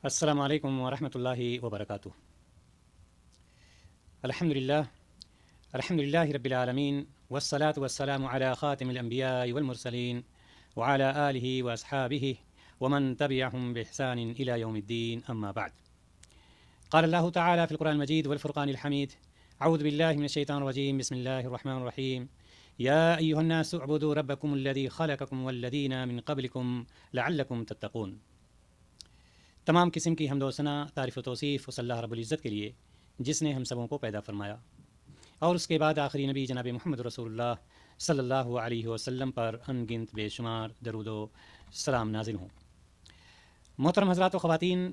السلام علیکم ورحمۃ اللہ وبرکاتہ۔ الحمدللہ رب العالمین والصلاة والسلام علی خاتم الانبیاء والمرسلین وعلی آلہ واصحابہ ومن تبعهم بإحسان إلى يوم الدین اما بعد۔ قال اللہ تعالی فی القرآن المجید والفرقان الحمید اعوذ باللہ من الشیطان الرجیم بسم اللہ الرحمن الرحیم یا ایہا الناس اعبدوا ربکم الذی خلقکم والذین من قبلکم لعلکم تتقون۔ تمام قسم کی حمد و ثنا، تعریف و توصیف اس اللہ رب العزت کے لیے جس نے ہم سبوں کو پیدا فرمایا، اور اس کے بعد آخری نبی جناب محمد رسول اللہ صلی اللہ علیہ وسلم پر ان گنت بے شمار درود و سلام نازل ہوں۔ محترم حضرات و خواتین،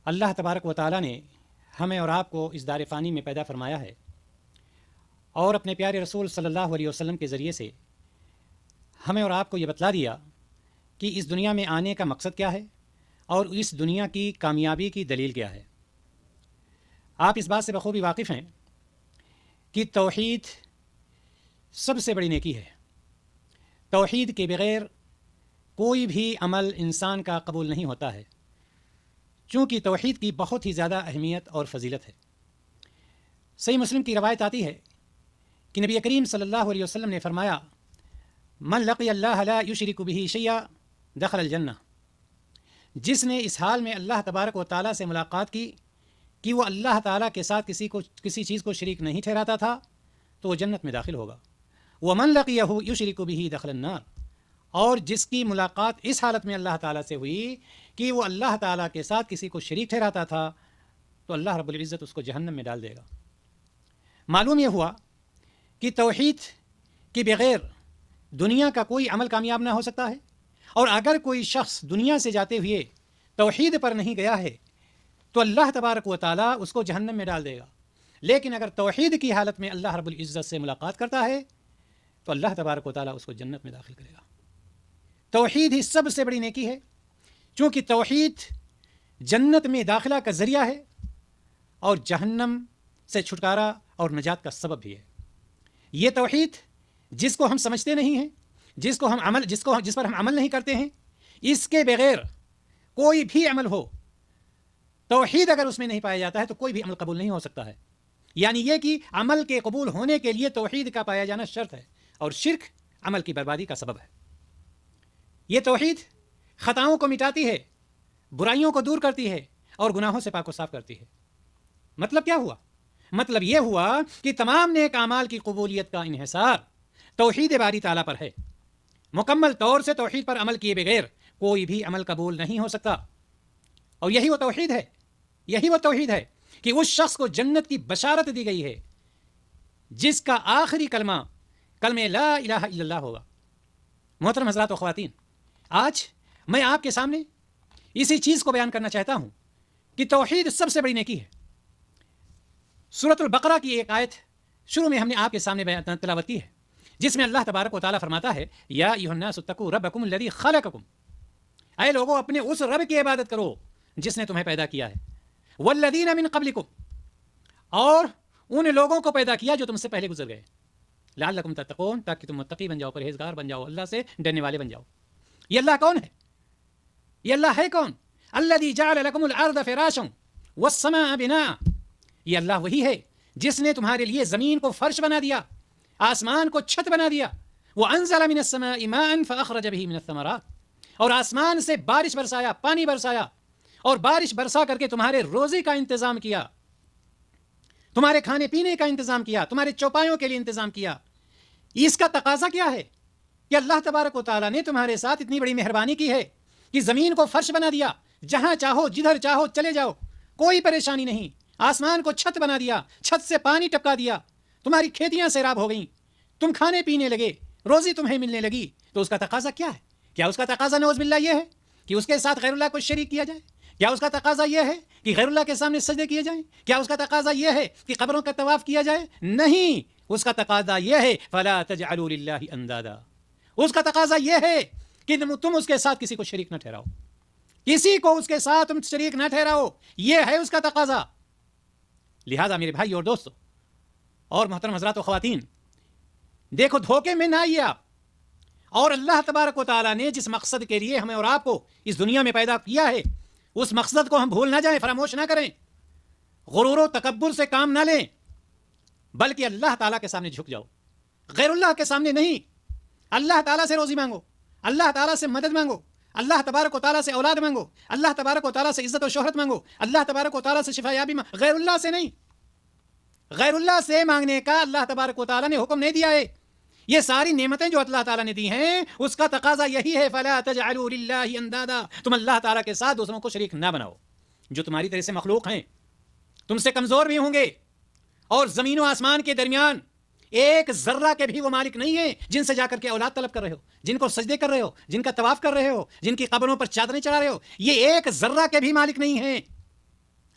اللہ تبارک و تعالیٰ نے ہمیں اور آپ کو اس دار فانی میں پیدا فرمایا ہے، اور اپنے پیارے رسول صلی اللہ علیہ وسلم کے ذریعے سے ہمیں اور آپ کو یہ بتلا دیا کہ اس دنیا میں آنے کا مقصد کیا ہے اور اس دنیا کی کامیابی کی دلیل کیا ہے۔ آپ اس بات سے بخوبی واقف ہیں کہ توحید سب سے بڑی نیکی ہے۔ توحید کے بغیر کوئی بھی عمل انسان کا قبول نہیں ہوتا ہے، چونکہ توحید کی بہت ہی زیادہ اہمیت اور فضیلت ہے۔ صحیح مسلم کی روایت آتی ہے کہ نبی کریم صلی اللہ علیہ وسلم نے فرمایا، من لقی اللہ لا یشرک بہ شیئا دخل الجنہ۔ جس نے اس حال میں اللہ تبارک و تعالیٰ سے ملاقات کی کہ وہ اللہ تعالیٰ کے ساتھ کسی چیز کو شریک نہیں ٹھہراتا تھا تو وہ جنت میں داخل ہوگا۔ ومن لقیہ یشرک بہ دخل النار۔ اور جس کی ملاقات اس حالت میں اللہ تعالیٰ سے ہوئی کہ وہ اللہ تعالیٰ کے ساتھ کسی کو شریک ٹھہراتا تھا تو اللہ رب العزت اس کو جہنم میں ڈال دے گا۔ معلوم یہ ہوا کہ توحید کے بغیر دنیا کا کوئی عمل کامیاب نہ ہو سکتا ہے، اور اگر کوئی شخص دنیا سے جاتے ہوئے توحید پر نہیں گیا ہے تو اللہ تبارک و تعالیٰ اس کو جہنم میں ڈال دے گا۔ لیکن اگر توحید کی حالت میں اللہ رب العزت سے ملاقات کرتا ہے تو اللہ تبارک و تعالیٰ اس کو جنت میں داخل کرے گا۔ توحید ہی سب سے بڑی نیکی ہے، چونکہ توحید جنت میں داخلہ کا ذریعہ ہے اور جہنم سے چھٹکارا اور نجات کا سبب بھی ہے۔ یہ توحید جس کو ہم سمجھتے نہیں ہیں، جس پر ہم عمل نہیں کرتے ہیں، اس کے بغیر کوئی بھی عمل ہو، توحید اگر اس میں نہیں پایا جاتا ہے تو کوئی بھی عمل قبول نہیں ہو سکتا ہے۔ یعنی یہ کہ عمل کے قبول ہونے کے لیے توحید کا پایا جانا شرط ہے، اور شرک عمل کی بربادی کا سبب ہے۔ یہ توحید خطاؤں کو مٹاتی ہے، برائیوں کو دور کرتی ہے اور گناہوں سے پاک و صاف کرتی ہے۔ مطلب کیا ہوا؟ مطلب یہ ہوا کہ تمام نیک اعمال کی قبولیت کا انحصار توحید باری تعالیٰ پر ہے۔ مکمل طور سے توحید پر عمل کیے بغیر کوئی بھی عمل قبول نہیں ہو سکتا، اور یہی وہ توحید ہے کہ اس شخص کو جنت کی بشارت دی گئی ہے جس کا آخری کلمہ لا الہ الا اللہ ہوگا۔ محترم حضرات و خواتین، آج میں آپ کے سامنے اسی چیز کو بیان کرنا چاہتا ہوں کہ توحید سب سے بڑی نیکی ہے۔ سورۃ البقرہ کی ایک آیت شروع میں ہم نے آپ کے سامنے تلاوت کی ہے، جس میں اللہ تبارک و تعالیٰ فرماتا ہے، یا ایھا الناس اتقوا ربکم الذی خلقکم۔ اے لوگوں، اپنے اس رب کی عبادت کرو جس نے تمہیں پیدا کیا ہے، والذین من قبلکم، اور ان لوگوں کو پیدا کیا جو تم سے پہلے گزر گئے، لعلکم تتقون، تاکہ تم متقی بن جاؤ، پرہیزگار بن جاؤ، اللہ سے ڈرنے والے بن جاؤ۔ یہ اللہ کون ہے؟ یہ اللہ ہے کون؟ الذی جعل لکم الارض فراشا والسماء بناء۔ یہ اللہ وہی ہے جس نے تمہارے لیے زمین کو فرش بنا دیا، آسمان کو چھت بنا دیا۔ وَأَنزَلَ مِنَ السَّمَاءِ مَاءً فَأَخْرَجَ بِهِ مِنَ الثَّمَرَاتِ، اور آسمان سے بارش برسایا، پانی برسایا، اور بارش برسا کر کے تمہارے روزی کا انتظام کیا، تمہارے کھانے پینے کا انتظام کیا، تمہارے چوپایوں کے لیے انتظام کیا۔ اس کا تقاضا کیا ہے کہ اللہ تبارک و تعالیٰ نے تمہارے ساتھ اتنی بڑی مہربانی کی ہے کہ زمین کو فرش بنا دیا، جہاں چاہو جدھر چاہو چلے جاؤ، کوئی پریشانی نہیں۔ آسمان کو چھت بنا دیا، چھت سے پانی ٹپکا دیا، تمہاری کھیتیاں سیراب ہو گئیں، تم کھانے پینے لگے، روزی تمہیں ملنے لگی۔ تو اس کا تقاضا کیا ہے؟ کیا اس کا تقاضا نعوذ باللہ یہ ہے کہ اس کے ساتھ غیر اللہ کو شریک کیا جائے؟ کیا اس کا تقاضا یہ ہے کہ غیر اللہ کے سامنے سجدے کیے جائیں؟ کیا اس کا تقاضا یہ ہے کہ قبروں کا طواف کیا جائے؟ نہیں، اس کا تقاضا یہ ہے فلا تجعلوا للہ اندادا۔ اس کا تقاضا یہ ہے کہ تم اس کے ساتھ کسی کو شریک نہ ٹھہراؤ، کسی کو اس کے ساتھ تم شریک نہ ٹھہراؤ، یہ ہے اس کا تقاضا۔ لہٰذا میرے بھائی اور دوستو اور محترم حضرات و خواتین، دیکھو دھوکے میں نہ آئیے آپ، اور اللہ تبارک و تعالیٰ نے جس مقصد کے لیے ہمیں اور آپ کو اس دنیا میں پیدا کیا ہے اس مقصد کو ہم بھول نہ جائیں، فراموش نہ کریں، غرور و تکبر سے کام نہ لیں، بلکہ اللہ تعالیٰ کے سامنے جھک جاؤ، غیر اللہ کے سامنے نہیں۔ اللہ تعالیٰ سے روزی مانگو، اللہ تعالیٰ سے مدد مانگو، اللہ تبارک و تعالیٰ سے اولاد مانگو، اللہ تبارک و تعالیٰ سے عزت و شہرت مانگو، اللہ تبارک و تعالیٰ سے شفا یابی مانگو، غیر اللہ سے نہیں۔ غیر اللہ سے مانگنے کا اللہ تبارک و تعالیٰ نے حکم نہیں دیا ہے۔ یہ ساری نعمتیں جو اللہ تعالیٰ نے دی ہیں اس کا تقاضا یہی ہے، فَلَا تَجْعَلُوا لِلَّهِ أَنْدَادًا، تم اللہ تعالیٰ کے ساتھ دوسروں کو شریک نہ بناؤ۔ جو تمہاری طرح سے مخلوق ہیں، تم سے کمزور بھی ہوں گے، اور زمین و آسمان کے درمیان ایک ذرہ کے بھی وہ مالک نہیں ہیں جن سے جا کر کے اولاد طلب کر رہے ہو، جن کو سجدے کر رہے ہو، جن کا طواف کر رہے ہو، جن کی قبروں پر چادریں چڑھا رہے ہو، یہ ایک ذرہ کے بھی مالک نہیں ہیں۔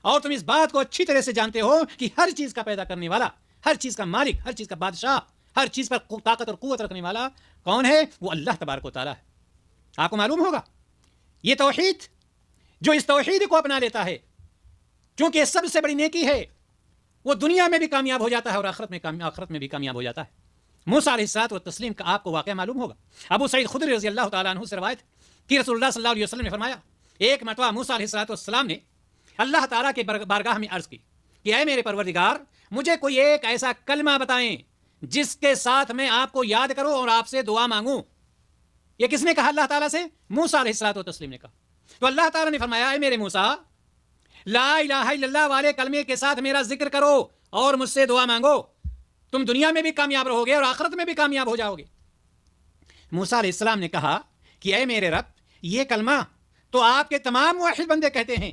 اور تم اس بات کو اچھی طرح سے جانتے ہو کہ ہر چیز کا پیدا کرنے والا، ہر چیز کا مالک، ہر چیز کا بادشاہ، ہر چیز پر طاقت اور قوت رکھنے والا کون ہے؟ وہ اللہ تبارک و تعالیٰ ہے۔ آپ کو معلوم ہوگا یہ توحید، جو اس توحید کو اپنا لیتا ہے، چونکہ یہ سب سے بڑی نیکی ہے، وہ دنیا میں بھی کامیاب ہو جاتا ہے اور آخرت میں بھی کامیاب ہو جاتا ہے۔ موسیٰ علیہ الصلوۃ والتسلیم کا آپ کو واقعہ معلوم ہوگا۔ ابو سعید خدری رضی اللہ تعالیٰ عنہ سے روایت کہ رسول اللہ صلی اللہ علیہ وسلم نے فرمایا، ایک مرتبہ موسیٰ علیہ الصلوۃ والسلام نے اللہ تعالیٰ کے بارگاہ میں عرض کی کہ اے میرے پروردگار، مجھے کوئی ایک ایسا کلمہ بتائیں جس کے ساتھ میں آپ کو یاد کروں اور آپ سے دعا مانگوں۔ یہ کس نے کہا؟ اللہ تعالیٰ سے موسیٰ علیہ الصلوۃ والتسلیم نے کہا۔ تو اللہ تعالیٰ نے فرمایا، اے میرے موسیٰ، لا الہ الا اللہ والے کلمے کے ساتھ میرا ذکر کرو اور مجھ سے دعا مانگو، تم دنیا میں بھی کامیاب رہو گے اور آخرت میں بھی کامیاب ہو جاؤ گے۔ موسیٰ علیہ السلام نے کہا کہ اے میرے رب، یہ کلمہ تو آپ کے تمام موحد بندے کہتے ہیں،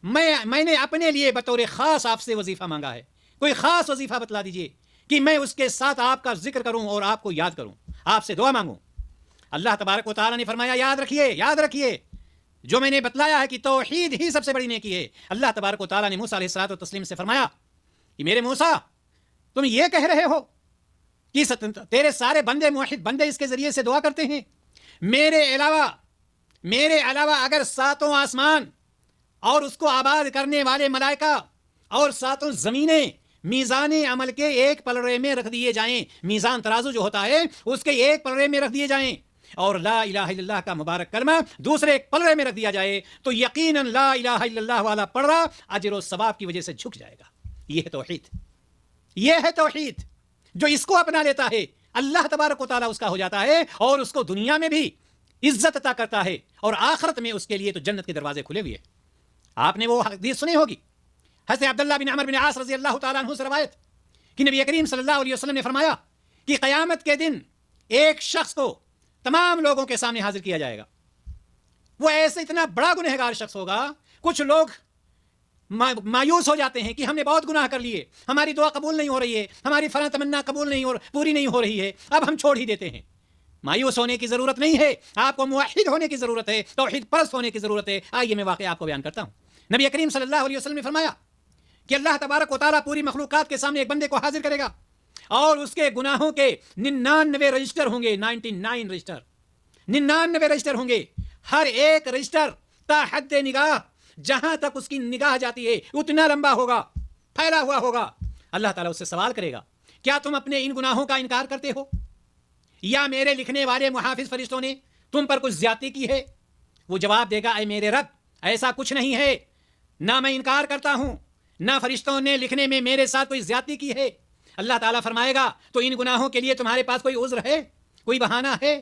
میں نے اپنے لیے بطور خاص آپ سے وظیفہ مانگا ہے، کوئی خاص وظیفہ بتلا دیجئے کہ میں اس کے ساتھ آپ کا ذکر کروں اور آپ کو یاد کروں، آپ سے دعا مانگوں۔ اللہ تبارک و تعالیٰ نے فرمایا، یاد رکھیے جو میں نے بتلایا ہے کہ توحید ہی سب سے بڑی نیکی ہے۔ اللہ تبارک و تعالیٰ نے موسیٰ علیہ الصلوۃ والتسلیم سے فرمایا کہ میرے موسیٰ، تم یہ کہہ رہے ہو کہ تیرے سارے بندے موحد بندے اس کے ذریعے سے دعا کرتے ہیں، میرے علاوہ اگر ساتوں آسمان اور اس کو آباد کرنے والے ملائکہ اور ساتوں زمینیں میزان عمل کے ایک پلڑے میں رکھ دیے جائیں، میزان ترازو جو ہوتا ہے اس کے ایک پلڑے میں رکھ دیے جائیں، اور لا الہ الا اللہ کا مبارک کلمہ دوسرے ایک پلڑے میں رکھ دیا جائے، تو یقیناً لا الہ الا اللہ والا پلڑا اجر و ثواب کی وجہ سے جھک جائے گا۔ یہ ہے توحید، جو اس کو اپنا لیتا ہے اللہ تبارک و تعالیٰ اس کا ہو جاتا ہے، اور اس کو دنیا میں بھی عزت عطا کرتا ہے، اور آخرت میں اس کے لیے تو جنت کے دروازے کھلے ہوئے ہیں۔ آپ نے وہ حدیث سنی ہوگی، حضرت عبداللہ بن عمر بن عاص رضی اللہ تعالیٰ عنہ سے روایت کہ نبی کریم صلی اللہ علیہ وسلم نے فرمایا کہ قیامت کے دن ایک شخص کو تمام لوگوں کے سامنے حاضر کیا جائے گا، وہ ایسے اتنا بڑا گنہگار شخص ہوگا، کچھ لوگ مایوس ہو جاتے ہیں کہ ہم نے بہت گناہ کر لیے، ہماری دعا قبول نہیں ہو رہی ہے، ہماری فلاں تمنا پوری نہیں ہو رہی ہے، اب ہم چھوڑ ہی دیتے ہیں۔ مایوس ہونے کی ضرورت نہیں ہے، آپ کو موحد ہونے کی ضرورت ہے، توحید پرست ہونے کی ضرورت ہے۔ آئیے میں واقعہ آپ کو بیان کرتا ہوں۔ نبی کریم صلی اللہ علیہ وسلم نے فرمایا کہ اللہ تبارک و تعالیٰ پوری مخلوقات کے سامنے ایک بندے کو حاضر کرے گا، اور اس کے گناہوں کے 99 رجسٹر ہوں گے، 99 رجسٹر ہوں گے، ہر ایک رجسٹر تا حد نگاہ، جہاں تک اس کی نگاہ جاتی ہے اتنا لمبا ہوگا، پھیلا ہوا ہوگا۔ اللہ تعالیٰ اس سے سوال کرے گا، کیا تم اپنے ان گناہوں کا انکار کرتے ہو، یا میرے لکھنے والے محافظ فرشتوں نے تم پر کچھ زیادتی کی ہے؟ وہ جواب دے گا، اے میرے رب، ایسا کچھ نہیں ہے، نہ میں انکار کرتا ہوں، نہ فرشتوں نے لکھنے میں میرے ساتھ کوئی زیادتی کی ہے۔ اللہ تعالیٰ فرمائے گا، تو ان گناہوں کے لیے تمہارے پاس کوئی عذر ہے، کوئی بہانہ ہے؟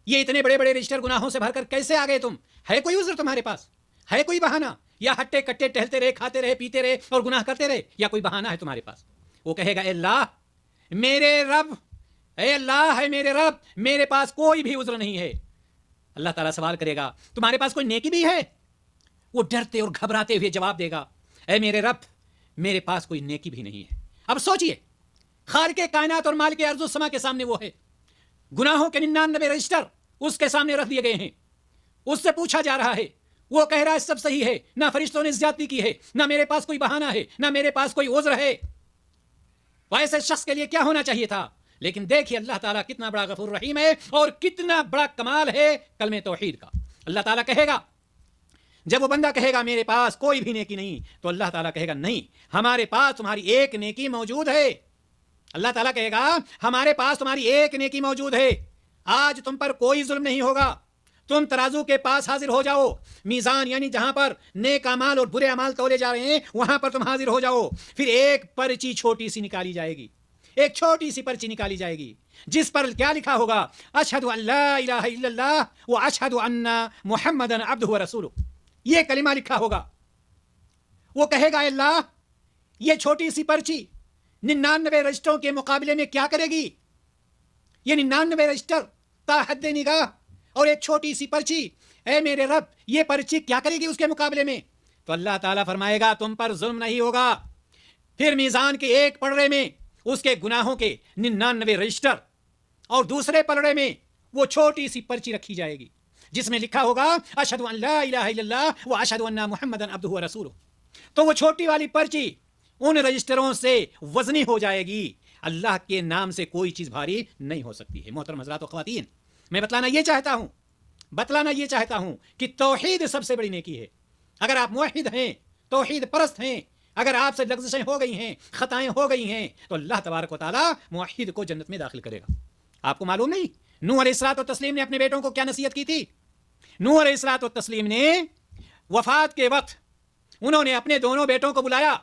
یہ اتنے بڑے بڑے رجسٹر گناہوں سے بھر کر کیسے آ گئے تم؟ ہے کوئی عذر تمہارے پاس؟ ہے کوئی بہانہ؟ یا ہٹے کٹے ٹہلتے رہے، کھاتے رہے، پیتے رہے اور گناہ کرتے رہے، یا کوئی بہانہ ہے تمہارے پاس؟ وہ کہے گا، اے اللہ میرے رب، اے اللہ ہے میرے رب، میرے پاس کوئی بھی عذر نہیں ہے۔ اللہ تعالیٰ سوال کرے گا، تمہارے پاس کوئی نیکی بھی ہے؟ وہ ڈرتے اور گھبراتے ہوئے جواب دے گا، اے میرے رب، میرے پاس کوئی نیکی بھی نہیں ہے۔ اب سوچئے، خالق کائنات اور مالک ارض و سما کے سامنے وہ ہے، گناہوں کے 99 رجسٹر اس کے سامنے رکھ دیے گئے ہیں، اس سے پوچھا جا رہا ہے، وہ کہہ رہا ہے سب صحیح ہے، نہ فرشتوں نے زیادتی کی ہے، نہ میرے پاس کوئی بہانہ ہے، نہ میرے پاس کوئی عذر ہے۔ ایسے شخص کے لیے کیا ہونا چاہیے تھا؟ لیکن دیکھیے اللہ تعالیٰ کتنا بڑا غفور رحیم ہے، اور کتنا بڑا کمال ہے کلمہ توحید کا۔ اللہ تعالیٰ کہے گا، جب وہ بندہ کہے گا میرے پاس کوئی بھی نیکی نہیں، تو اللہ تعالیٰ کہے گا نہیں، ہمارے پاس تمہاری ایک نیکی موجود ہے۔ اللہ تعالیٰ کہے گا، ہمارے پاس تمہاری ایک نیکی موجود ہے، آج تم پر کوئی ظلم نہیں ہوگا، تم ترازو کے پاس حاضر ہو جاؤ. میزان یعنی جہاں پر نیک اعمال اور برے اعمال تولے جا رہے ہیں وہاں پر تم حاضر ہو جاؤ. پھر ایک پرچی چھوٹی سی نکالی جائے گی, ایک چھوٹی سی پرچی نکالی جائے گی جس پر کیا لکھا ہوگا؟ اشہد ان لا الہ الا اللہ و اشہد ان محمدن عبدہ و رسولہ. یہ کلمہ لکھا ہوگا. وہ کہے گا اللہ یہ چھوٹی سی پرچی 99 رجسٹروں کے مقابلے میں کیا کرے گی؟ یہ 99 رجسٹر تا حد نگاہ اور ایک چھوٹی سی پرچی, اے میرے رب یہ پرچی کیا کرے گی اس کے مقابلے میں؟ تو اللہ تعالیٰ فرمائے گا تم پر ظلم نہیں ہوگا. پھر میزان کے ایک پلڑے میں اس کے گناہوں کے 99 رجسٹر اور دوسرے پلڑے میں وہ چھوٹی سی پرچی رکھی جائے گی جس میں لکھا ہوگا اشہد ان لا الہ الا اللہ و اشہد ان محمدن عبدہ و رسولہ. تو وہ چھوٹی والی پرچی ان رجسٹروں سے وزنی ہو جائے گی. اللہ کے نام سے کوئی چیز بھاری نہیں ہو سکتی ہے. محترم حضرات و خواتین, میں بتلانا یہ چاہتا ہوں کہ توحید سب سے بڑی نیکی ہے. اگر آپ موحد ہیں, توحید پرست ہیں, اگر آپ سے لغزشیں ہو گئی ہیں, خطائیں ہو گئی ہیں, تو اللہ تبارک و تعالیٰ موحد کو جنت میں داخل کرے گا. آپ کو معلوم نہیں نوح علیہ الصلوۃ والتسلیم نے اپنے بیٹوں کو کیا نصیحت کی تھی؟ نوح علیہ الصلوۃ والتسلیم نے وفات کے وقت انہوں نے اپنے دونوں بیٹوں کو بلایا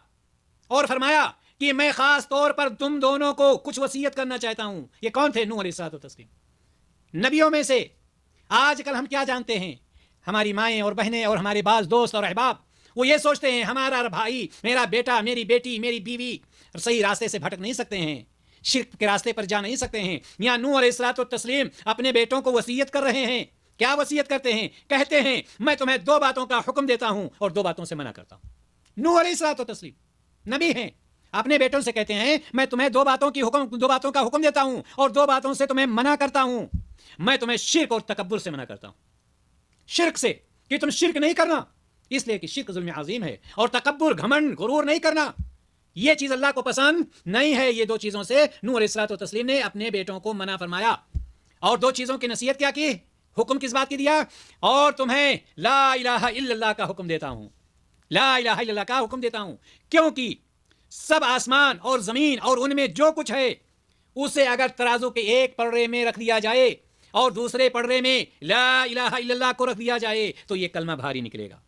اور فرمایا کہ میں خاص طور پر تم دونوں کو کچھ وصیت کرنا چاہتا ہوں. یہ کون تھے؟ نوح علیہ الصلوۃ والتسلیم. نبیوں میں سے آج کل ہم کیا جانتے ہیں؟ ہماری مائیں اور بہنیں اور ہمارے بعض دوست اور احباب وہ یہ سوچتے ہیں ہمارا بھائی, میرا بیٹا, میری بیٹی, میری بیوی صحیح راستے سے بھٹک نہیں سکتے ہیں, شرک کے راستے پر جا نہیں سکتے ہیں. یہاں نوح علیہ الصلوۃ والتسلیم اپنے بیٹوں کو وصیت کر رہے ہیں. کیا وصیت کرتے ہیں؟ کہتے ہیں میں تمہیں 2 باتوں کا حکم دیتا ہوں اور 2 باتوں سے منع کرتا ہوں. نوح علیہ الصلوۃ والتسلیم نبی ہیں, اپنے بیٹوں سے کہتے ہیں میں تمہیں 2 باتوں کا حکم دیتا ہوں اور 2 باتوں سے تمہیں منع کرتا ہوں. میں تمہیں شرک اور تکبر سے منع کرتا ہوں. شرک سے کہ تم شرک نہیں کرنا, اس لیے کہ شرک ظلم عظیم ہے, اور تکبر, گھمنڈ, غرور نہیں کرنا, یہ چیز اللہ کو پسند نہیں ہے. یہ 2 چیزوں سے نوح علیہ الصلوۃ والتسلیم نے اپنے بیٹوں کو منع فرمایا. اور 2 چیزوں کی نصیحت کیا کی؟ حکم کس بات کی دیا؟ اور تمہیں لا الہ الا اللہ کا حکم دیتا ہوں. لا الہ الا اللہ کا حکم دیتا ہوں کیونکہ سب آسمان اور زمین اور ان میں جو کچھ ہے اسے اگر ترازو کے ایک پلڑے میں رکھ دیا جائے اور دوسرے پلڑے میں لا الہ الا اللہ کو رکھ دیا جائے تو یہ کلمہ بھاری نکلے گا.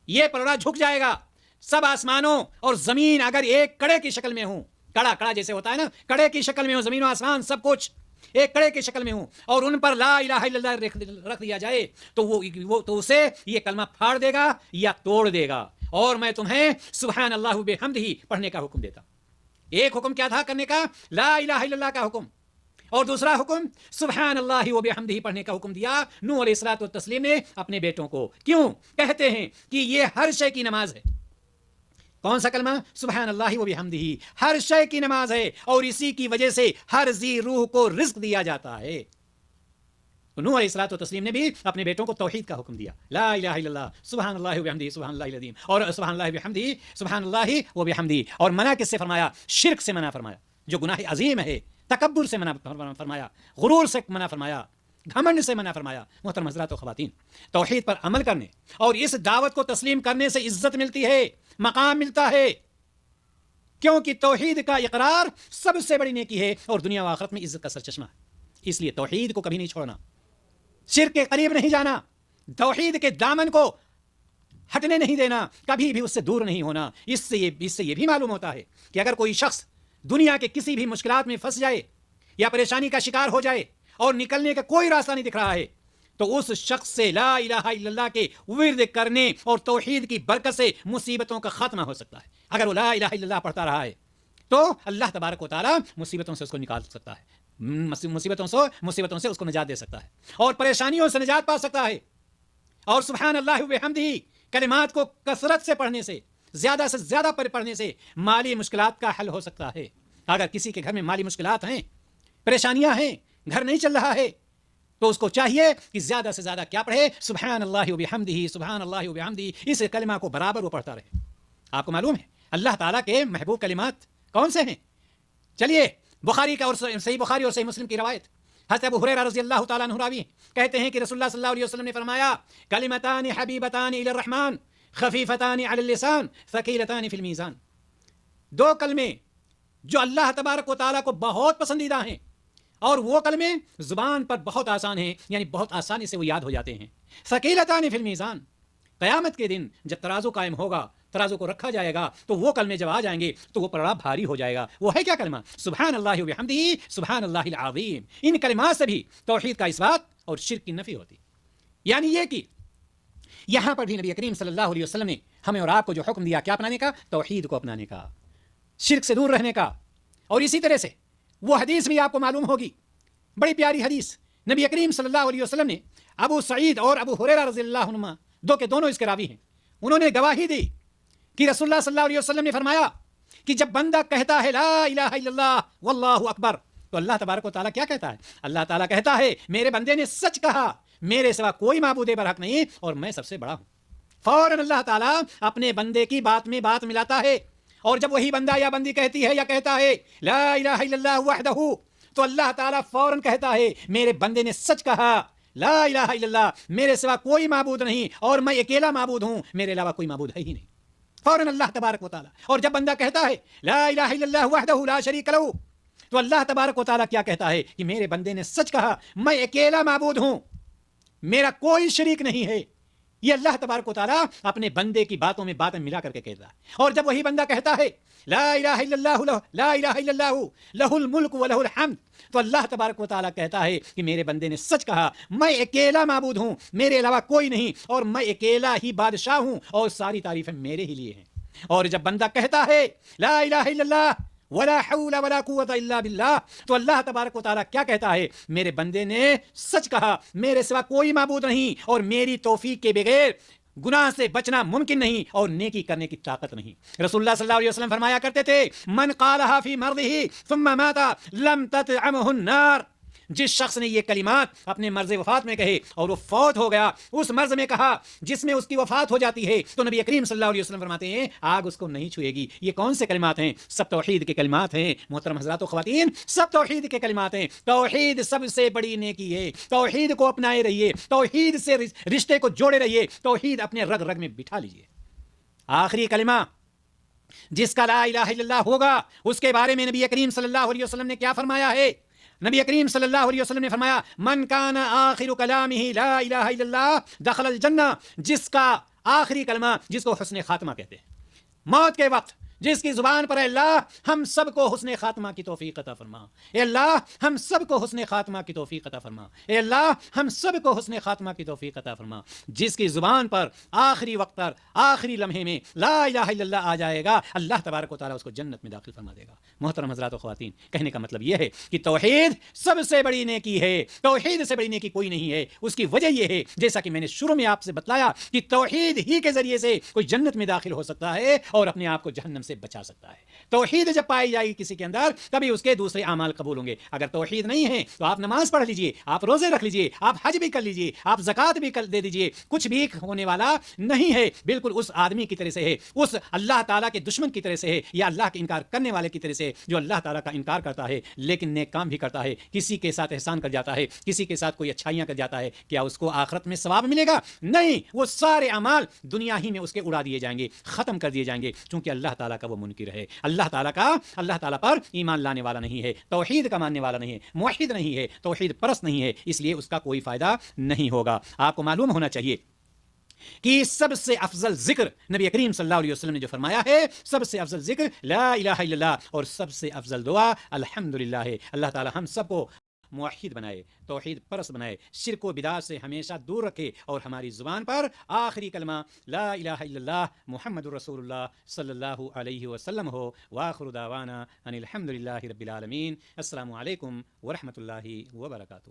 یہ پلڑا جھک جائے گا. سب آسمانوں اور زمین اگر ایک کڑے کی شکل میں ہوں, کڑا جیسے ہوتا ہے نا, کڑے کی شکل میں ہوں, زمین و آسمان سب کچھ ایک کڑے کی شکل میں ہوں, اور ان پر لا الہ الا اللہ رکھ دیا جائے تو وہ تو اسے یہ کلمہ پھاڑ دے گا یا توڑ دے گا. اور میں تمہیں سبحان اللہ بحمدہ پڑھنے کا حکم دیتا. ایک حکم کیا تھا کرنے کا؟ لا الہ الا اللہ کا حکم, اور دوسرا حکم سبحان اللہ و بحمدہ پڑھنے کا حکم دیا نوح علیہ الصلوۃ والتسلیم نے اپنے بیٹوں کو. کیوں؟ کہتے ہیں کہ یہ ہر شے کی نماز ہے. کون سا کلمہ؟ سبحان اللہ و بحمدہ, ہر شے کی نماز ہے, اور اسی کی وجہ سے ہر ذی روح کو رزق دیا جاتا ہے. نوح علیہ الصلوۃ والتسلیم نے بھی اپنے بیٹوں کو توحید کا حکم دیا, لا الہ الا اللہ سبحان اللہ و بحمدہ سبحان اللہ العظیم, اور سبحان اللہ بحمدہ سبحان اللہ و بحمدہ. اور منع کس سے فرمایا؟ شرک سے منع فرمایا, جو گناہ عظیم ہے. تکبر سے منع فرمایا, غرور سے منع فرمایا, گھمنڈ سے منع فرمایا. محترم حضرات و خواتین, توحید پر عمل کرنے اور اس دعوت کو تسلیم کرنے سے عزت ملتی ہے, مقام ملتا ہے, کیونکہ توحید کا اقرار سب سے بڑی نیکی ہے اور دنیا و آخرت میں عزت کا سرچشمہ ہے. اس لیے توحید کو کبھی نہیں چھوڑنا, شرک کے قریب نہیں جانا, توحید کے دامن کو ہٹنے نہیں دینا, کبھی بھی اس سے دور نہیں ہونا. اس سے یہ بھی معلوم ہوتا ہے کہ اگر کوئی شخص دنیا کے کسی بھی مشکلات میں پھنس جائے یا پریشانی کا شکار ہو جائے اور نکلنے کا کوئی راستہ نہیں دکھ رہا ہے تو اس شخص سے لا الہ الا اللہ کے ورد کرنے اور توحید کی برکت سے مصیبتوں کا خاتمہ ہو سکتا ہے. اگر وہ لا الہ الا اللہ پڑھتا رہا ہے تو اللہ تبارک و تعالیٰ مصیبتوں سے اس کو نکال سکتا ہے, مصیبتوں سے اس کو نجات دے سکتا ہے اور پریشانیوں سے نجات پا سکتا ہے. اور سبحان اللہ وبحمدہ کلمات کو کثرت سے پڑھنے سے زیادہ پڑھنے سے مالی مشکلات کا حل ہو سکتا ہے. اگر کسی کے گھر میں مالی مشکلات ہیں, پریشانیاں ہیں, گھر نہیں چل رہا ہے, تو اس کو چاہیے کہ زیادہ سے زیادہ کیا پڑھے؟ سبحان اللہ وبحمدہ سبحان اللہ وبحمدہ. اس کلمہ کو برابر وہ پڑھتا رہے. آپ کو معلوم ہے اللہ تعالیٰ کے محبوب کلمات کون سے ہیں؟ چلیے بخاری کا اور صحیح بخاری اور صحیح مسلم کی روایت, حضرت ابو ہریرہ رضی اللہ تعالیٰ عنہ راوی کہتے ہیں کہ رسول اللہ صلی اللہ علیہ وسلم نے فرمایا کلمتان حبیبتان الی الرحمن خفیفتان علی اللسان ثقیلتان فی المیزان. 2 کلمے جو اللہ تبارک و تعالیٰ کو بہت پسندیدہ ہیں اور وہ کلمے زبان پر بہت آسان ہیں، یعنی بہت آسانی سے وہ یاد ہو جاتے ہیں۔ ثقیلتان فی المیزان، قیامت کے دن جب ترازو قائم ہوگا، ترازو کو رکھا جائے گا تو وہ کلمے جب آ جائیں گے تو وہ بڑا بھاری ہو جائے گا۔ وہ ہے کیا کلمہ؟ سبحان اللہ و بحمدہ سبحان اللہ العظیم۔ ان کلمات سے بھی توحید کا اثبات اور شرک کی نفی ہوتی، یعنی یہ کہ یہاں پر بھی نبی کریم صلی اللہ علیہ وسلم نے ہمیں اور آپ کو جو حکم دیا کیا اپنانے کا؟ توحید کو اپنانے کا، شرک سے دور رہنے کا۔ اور اسی طرح سے وہ حدیث بھی آپ کو معلوم ہوگی، بڑی پیاری حدیث، نبی کریم صلی اللہ علیہ وسلم نے ابو سعید اور ابو ہریرہ رضی اللہ عنہما دونوں اس کے راوی ہیں، انہوں نے گواہی دی کہ رسول اللہ صلی اللہ علیہ وسلم نے فرمایا کہ جب بندہ کہتا ہے لا الہ الا اللہ واللہ اکبر، تو اللہ تبارک و تعالیٰ کیا کہتا ہے؟ اللہ تعالیٰ کہتا ہے میرے بندے نے سچ کہا، میرے سوا کوئی معبود برحق نہیں اور میں سب سے بڑا ہوں۔ فوراً اللہ تعالیٰ اپنے بندے کی بات میں بات ملاتا ہے، اور جب وہی بندہ یا بندی کہتی ہے یا کہتا ہے لا الہ الا اللہ وحدہ، تو اللہ تعالیٰ فوراً کہتا ہے میرے بندے نے سچ کہا، لا الہ الا اللہ، میرے سوا کوئی معبود نہیں اور میں اکیلا معبود ہوں، میرے علاوہ کوئی معبود ہے ہی نہیں۔ فوراً اللہ تبارک و تعالیٰ۔ اور جب بندہ کہتا ہے لا الہ الا اللہ وحدہ لا شریک لہ، تو اللہ تبارک و تعالیٰ کیا کہتا ہے کہ میرے بندے نے سچ کہا، میں اکیلا معبود ہوں، میرا کوئی شریک نہیں ہے۔ یہ اللہ تبارک و تعالیٰ اپنے بندے کی باتوں میں باتیں ملا کر کے کہتا ہے۔ اور جب وہی بندہ کہتا ہے لا الہ الا اللہ لا الہ الا اللہ لہ الملک و لہ الحمد، تو اللہ تبارک و تعالیٰ کہتا ہے کہ میرے بندے نے سچ کہا، میں اکیلا معبود ہوں، میرے علاوہ کوئی نہیں، اور میں اکیلا ہی بادشاہ ہوں اور ساری تعریفیں میرے ہی لیے ہیں۔ اور جب بندہ کہتا ہے لا الہ الا اللہ ولا حول ولا قوت الا باللہ، تو اللہ تبارک و تعالیٰ کیا کہتا ہے؟ میرے بندے نے سچ کہا، میرے سوا کوئی معبود نہیں اور میری توفیق کے بغیر گناہ سے بچنا ممکن نہیں اور نیکی کرنے کی طاقت نہیں۔ رسول اللہ صلی اللہ علیہ وسلم فرمایا کرتے تھے من قالها فی مرضه ثم مات لم تطعمه النار، جس شخص نے یہ کلمات اپنے مرض وفات میں کہے اور وہ فوت ہو گیا، اس مرض میں کہا جس میں اس کی وفات ہو جاتی ہے، تو نبی کریم صلی اللہ علیہ وسلم فرماتے ہیں آگ اس کو نہیں چھوئے گی۔ یہ کون سے کلمات ہیں؟ سب توحید کے کلمات ہیں۔ محترم حضرات و خواتین، سب توحید کے کلمات ہیں۔ توحید سب سے بڑی نیکی ہے، توحید کو اپنائے رہیے، توحید سے رشتے کو جوڑے رہیے، توحید اپنے رگ رگ میں بٹھا لیجیے۔ آخری کلمہ جس کا لا الہ الا اللہ ہوگا، اس کے بارے میں نبی کریم صلی اللہ علیہ وسلم نے کیا فرمایا ہے؟ نبی کریم صلی اللہ علیہ وسلم نے فرمایا من کان آخر کلامہ لا الہ الا اللہ دخل الجنہ، جس کا آخری کلمہ، جس کو حسن خاتمہ کہتے ہیں، موت کے وقت جس کی زبان پر اے اللہ ہم سب کو حسن خاتمہ کی توفیق عطا فرما، اے اللہ ہم سب کو حسن خاتمہ کی توفیق عطا فرما، اے اللہ ہم سب کو حسن خاتمہ کی توفیق عطا فرما، جس کی زبان پر آخری وقت پر آخری لمحے میں لا الہ الا اللہ آ جائے گا، اللہ تبارک و تعالیٰ اس کو جنت میں داخل فرما دے گا۔ محترم حضرات و خواتین، کہنے کا مطلب یہ ہے کہ توحید سب سے بڑی نیکی ہے، توحید سے بڑی نیکی کوئی نہیں ہے۔ اس کی وجہ یہ ہے، جیسا کہ میں نے شروع میں آپ سے بتلایا، کہ توحید ہی کے ذریعے سے کوئی جنت میں داخل ہو سکتا ہے اور اپنے آپ کو جہنم سے بچا سکتا ہے۔ توحید جب پائی جائے گی کسی کے اندر، تبھی اس کے دوسرے اعمال قبول ہوں گے۔ اگر توحید نہیں ہے تو آپ نماز پڑھ لیجئے، آپ روزے رکھ لیجئے، آپ حج بھی کر لیجئے، آپ زکوٰۃ بھی دے دیجئے، کچھ بھی ہونے والا نہیں ہے۔ بالکل اس آدمی کی طرح سے ہے، اس اللہ تعالیٰ کے دشمن کی طرح سے ہے، یا اللہ کے انکار کرنے والے کی طرح سے، جو اللہ تعالیٰ کا انکار کرتا ہے لیکن نیک کام بھی کرتا ہے، کسی کے ساتھ احسان کر جاتا ہے، کسی کے ساتھ کوئی اچھائیاں کر جاتا ہے، کیا اس کو آخرت میں ثواب ملے گا؟ نہیں، وہ سارے اعمال دنیا ہی میں اس کے اڑا دیے جائیں گے، ختم کر دیے جائیں گے، چونکہ اللہ تعالیٰ کا وہ منکر ہے، اللہ تعالیٰ پر ایمان لانے والا نہیں ہے، توحید کا ماننے والا نہیں ہے، موحد نہیں ہے، توحید پرست نہیں ہے، اس لیے اس کا کوئی فائدہ نہیں ہوگا۔ آپ کو معلوم ہونا چاہیے کہ سب سے افضل ذکر نبی کریم صلی اللہ علیہ وسلم نے جو فرمایا ہے، سب سے افضل ذکر لا الہ الا اللہ، اور سب سے افضل دعا الحمدللہ ہے۔ اللہ تعالی ہم سب کو موحد بنائے، توحید پرست بنائے، شرک و بدعت سے ہمیشہ دور رکھے، اور ہماری زبان پر آخری کلمہ لا الہ الا اللہ محمد الرسول اللہ صلی اللہ علیہ وسلم ہو۔ وآخر دعوانا ان الحمدللہ رب العالمین۔ السلام علیکم ورحمۃ اللہ وبرکاتہ۔